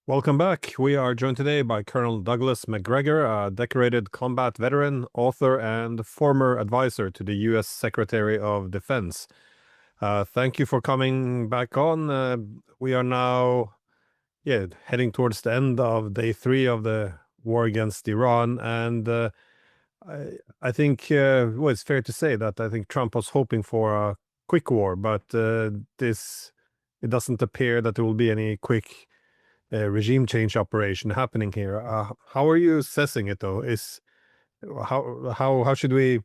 Welcome back. We are joined today by Colonel Douglas Macgregor, a decorated combat veteran, author, and former advisor to the U.S. Secretary of Defense. Thank you for coming back on. We are now, heading towards the end of day 3 of the war against Iran, and I think well, it's fair to say that I think Trump was hoping for a quick war, but it doesn't appear that there will be any quick regime change operation happening here. How are you assessing it, though? How should we,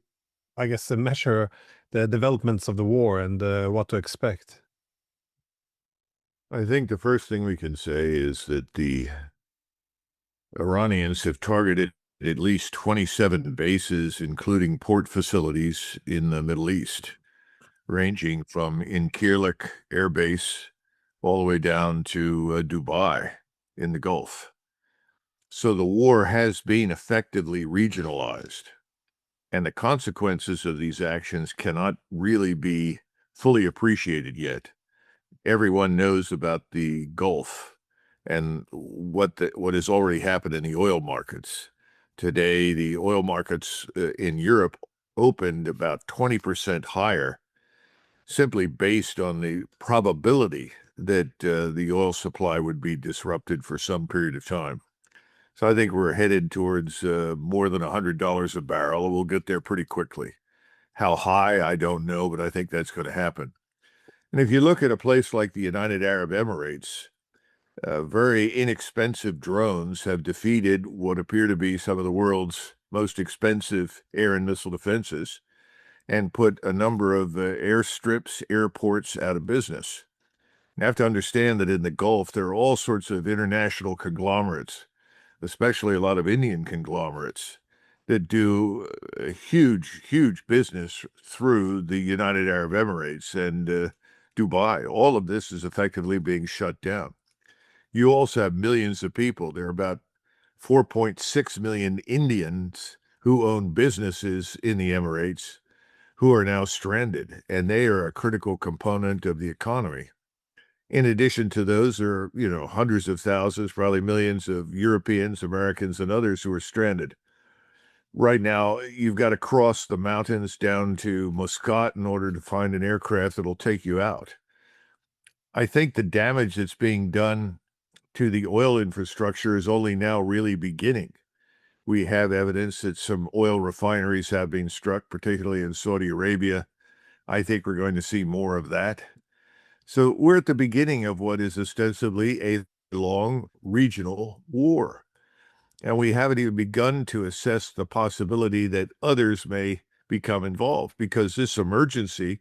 I guess, measure the developments of the war and what to expect? I think the first thing we can say is that the Iranians have targeted at least 27 bases, including port facilities in the Middle East, ranging from Incirlik Air Base all the way down to Dubai in the Gulf. So the war has been effectively regionalized, and the consequences of these actions cannot really be fully appreciated yet. Everyone knows about the Gulf and what has already happened in the oil markets. Today, the oil markets in Europe opened about 20% higher, simply based on the probability that the oil supply would be disrupted for some period of time. So I think we're headed towards more than $100 a barrel. We'll get there pretty quickly. How high, I don't know, but I think that's going to happen. And if you look at a place like the United Arab Emirates, very inexpensive drones have defeated what appear to be some of the world's most expensive air and missile defenses and put a number of airstrips, airports out of business. You have to understand that in the Gulf, there are all sorts of international conglomerates, especially a lot of Indian conglomerates, that do a huge business through the United Arab Emirates and Dubai. All of this is effectively being shut down. You also have millions of people. There are about 4.6 million Indians who own businesses in the Emirates who are now stranded, and they are a critical component of the economy. In addition to those, there are, hundreds of thousands, probably millions of Europeans, Americans, and others who are stranded. Right now, you've got to cross the mountains down to Muscat in order to find an aircraft that'll take you out. I think the damage that's being done to the oil infrastructure is only now really beginning. We have evidence that some oil refineries have been struck, particularly in Saudi Arabia. I think we're going to see more of that. So we're at the beginning of what is ostensibly a long regional war. And we haven't even begun to assess the possibility that others may become involved, because this emergency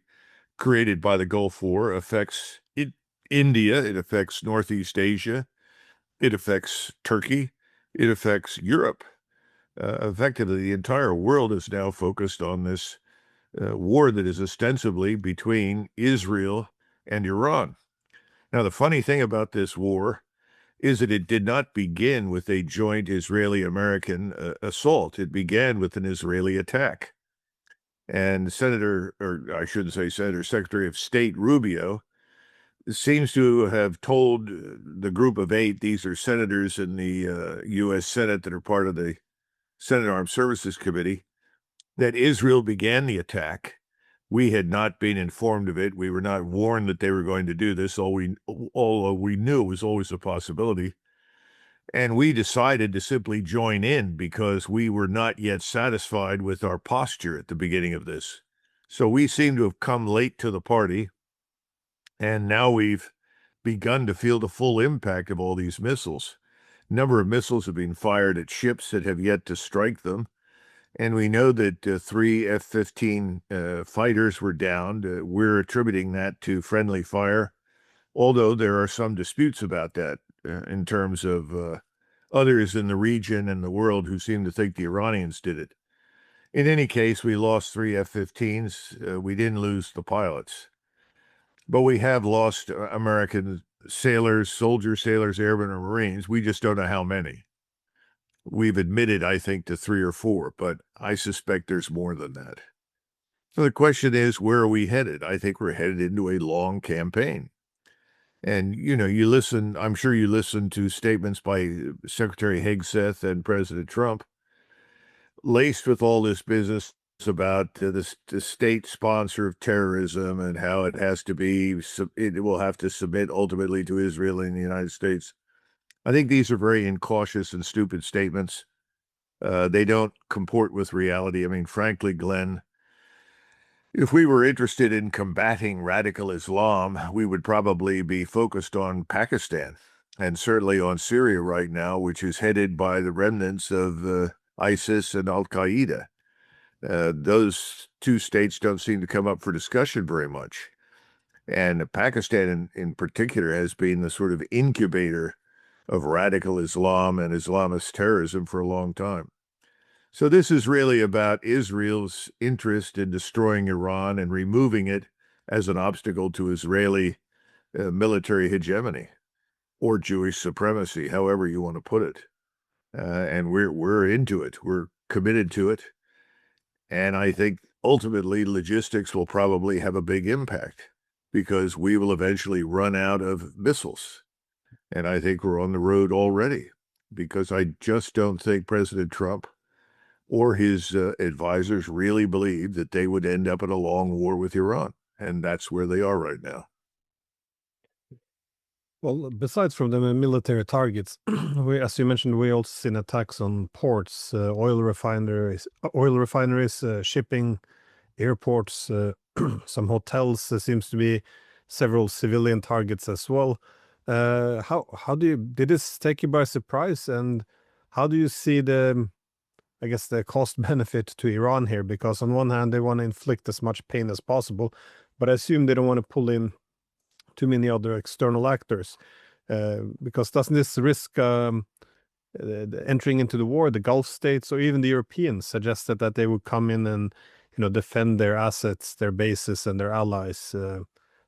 created by the Gulf War affects India, it affects Northeast Asia, it affects Turkey, it affects Europe. Effectively, the entire world is now focused on this war that is ostensibly between Israel and Iran. Now, the funny thing about this war is that it did not begin with a joint Israeli-American assault. It began with an Israeli attack. And Secretary of State Rubio seems to have told the group of 8, these are senators in the U.S. Senate that are part of the Senate Armed Services Committee, that Israel began the attack. We had not been informed of it. We were not warned that they were going to do this. All we knew was always a possibility. And we decided to simply join in because we were not yet satisfied with our posture at the beginning of this. So we seem to have come late to the party, and now we've begun to feel the full impact of all these missiles. A number of missiles have been fired at ships that have yet to strike them. And we know that 3 F-15 fighters were downed. We're attributing that to friendly fire, although there are some disputes about that in terms of others in the region and the world who seem to think the Iranians did it. In any case, we lost 3 F-15s. We didn't lose the pilots. But we have lost American sailors, soldiers, sailors, airmen, or Marines. We just don't know how many. We've admitted, I think, to 3 or 4, but I suspect there's more than that. So the question is, where are we headed? I think we're headed into a long campaign. And, you listen, I'm sure you listen to statements by Secretary Hegseth and President Trump, laced with all this business about the state sponsor of terrorism and how it has to be, it will have to submit ultimately to Israel and the United States. I think these are very incautious and stupid statements. They don't comport with reality. I mean, frankly, Glenn, if we were interested in combating radical Islam, we would probably be focused on Pakistan and certainly on Syria right now, which is headed by the remnants of ISIS and Al Qaeda. Those two states don't seem to come up for discussion very much. And Pakistan, in particular, has been the sort of incubator of radical Islam and Islamist terrorism for a long time. So this is really about Israel's interest in destroying Iran and removing it as an obstacle to Israeli military hegemony or Jewish supremacy, however you want to put it. And we're into it. We're committed to it. And I think ultimately logistics will probably have a big impact because we will eventually run out of missiles. And I think we're on the road already because I just don't think President Trump or his advisors really believed that they would end up in a long war with Iran. And that's where they are right now. Well, besides from the military targets, as you mentioned, we also seen attacks on ports, oil refineries, shipping, airports, some hotels. There seems to be several civilian targets as well. Did this take you by surprise? And how do you see I guess, the cost benefit to Iran here? Because on one hand, they want to inflict as much pain as possible, but I assume they don't want to pull in too many other external actors. Because doesn't this risk entering into the war? The Gulf states or even the Europeans suggested that they would come in and defend their assets, their bases, and their allies.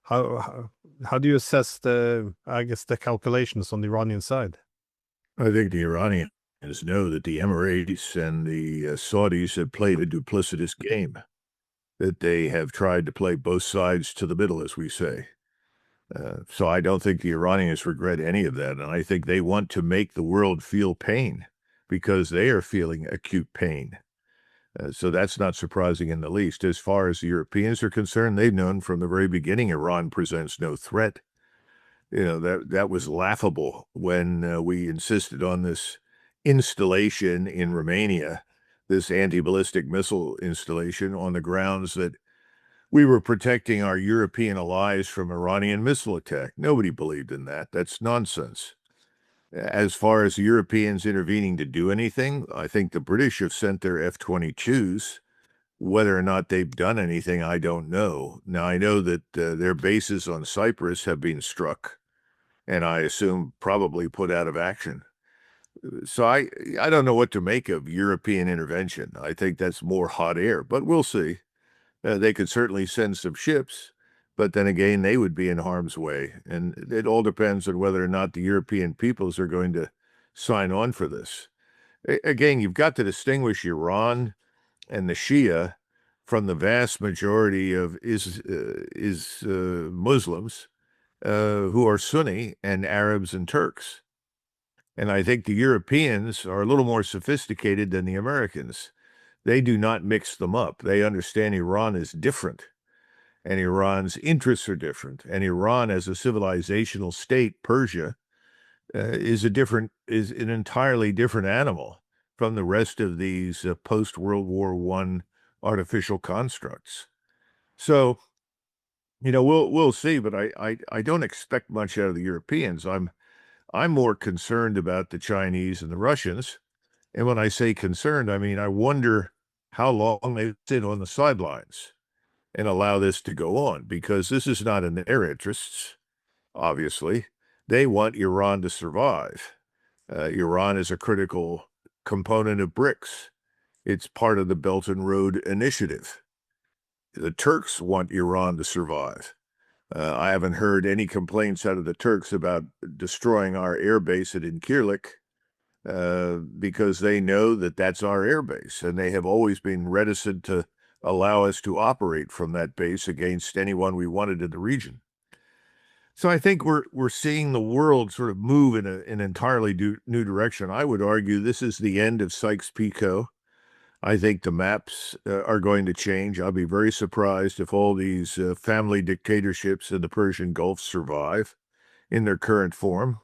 How, how how do you assess the calculations on the Iranian side? I think the Iranians know that the Emirates and the Saudis have played a duplicitous game, that they have tried to play both sides to the middle, as we say. So I don't think the Iranians regret any of that. And I think they want to make the world feel pain because they are feeling acute pain. So that's not surprising in the least. As far as the Europeans are concerned, they've known from the very beginning Iran presents no threat. That was laughable when we insisted on this installation in Romania, this anti-ballistic missile installation, on the grounds that we were protecting our European allies from Iranian missile attack. Nobody believed in that. That's nonsense. As far as the Europeans intervening to do anything, I think the British have sent their F-22s. Whether or not they've done anything, I don't know. Now, I know that their bases on Cyprus have been struck, and I assume probably put out of action. So I don't know what to make of European intervention. I think that's more hot air, but we'll see. They could certainly send some ships, but then again, they would be in harm's way. And it all depends on whether or not the European peoples are going to sign on for this. Again, you've got to distinguish Iran and the Shia from the vast majority of Muslims who are Sunni and Arabs and Turks. And I think the Europeans are a little more sophisticated than the Americans. They do not mix them up. They understand Iran is different, and Iran's interests are different. And Iran, as a civilizational state, Persia, is an entirely different animal from the rest of these post-World War I artificial constructs. So, we'll see, but I don't expect much out of the Europeans. I'm more concerned about the Chinese and the Russians. And when I say concerned, I mean I wonder how long they sit on the sidelines and allow this to go on, because this is not in their interests, obviously. They want Iran to survive. Iran is a critical component of BRICS. It's part of the Belt and Road Initiative. The Turks want Iran to survive. I haven't heard any complaints out of the Turks about destroying our air base at Incirlik, because they know that that's our air base, and they have always been reticent to allow us to operate from that base against anyone we wanted in the region. So I think we're seeing the world sort of move in an entirely new direction. I would argue this is the end of Sykes-Picot. I think the maps are going to change. I'll be very surprised if all these family dictatorships in the Persian Gulf survive in their current form.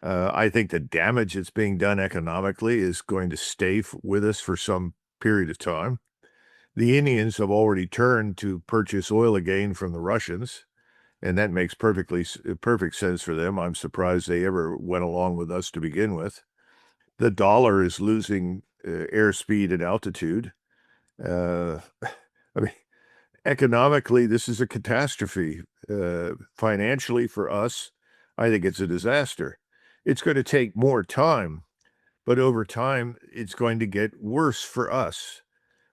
I think the damage that's being done economically is going to stay with us for some period of time. The Indians have already turned to purchase oil again from the Russians, and that makes perfect sense for them. I'm surprised they ever went along with us to begin with. The dollar is losing airspeed and altitude. Uh, I mean, economically, this is a catastrophe. Financially, for us, I think it's a disaster. It's going to take more time, but over time, it's going to get worse for us.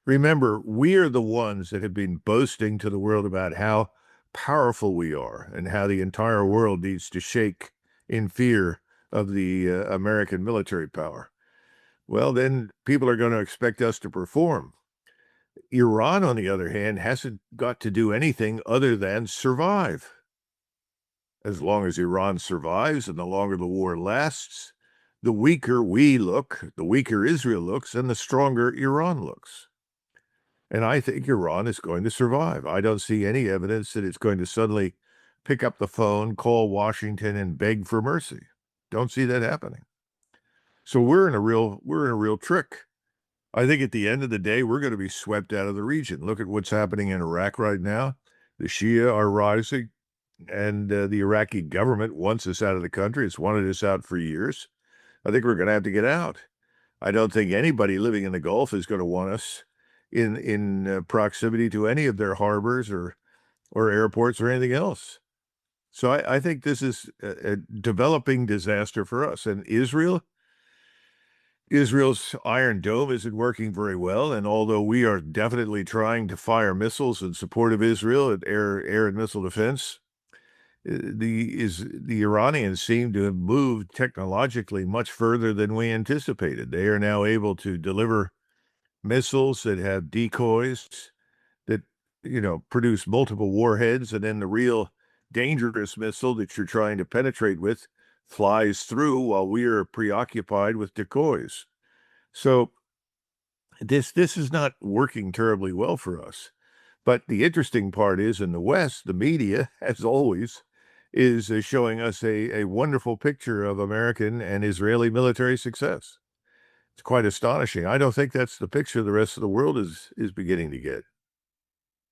Remember, we are the ones that have been boasting to the world about how powerful we are and how the entire world needs to shake in fear of the American military power. Well, then people are going to expect us to perform. Iran, on the other hand, hasn't got to do anything other than survive. As long as Iran survives and the longer the war lasts, the weaker we look, the weaker Israel looks, and the stronger Iran looks. And I think Iran is going to survive. I don't see any evidence that it's going to suddenly pick up the phone, call Washington, and beg for mercy. Don't see that happening. So we're in a real trick. I think at the end of the day, we're going to be swept out of the region. Look at what's happening in Iraq right now. The Shia are rising, and the Iraqi government wants us out of the country. It's wanted us out for years. I think we're going to have to get out. I don't think anybody living in the Gulf is going to want us in proximity to any of their harbors or airports or anything else. So I think this is a developing disaster for us. And Israel's Iron Dome isn't working very well, and although we are definitely trying to fire missiles in support of Israel at air and missile defense, the Iranians seem to have moved technologically much further than we anticipated. They are now able to deliver missiles that have decoys that produce multiple warheads, and then the real dangerous missile that you're trying to penetrate with flies through while we are preoccupied with decoys. So this is not working terribly well for us. But the interesting part is in the West, the media, as always, is showing us a wonderful picture of American and Israeli military success. It's quite astonishing. I don't think that's the picture the rest of the world is beginning to get.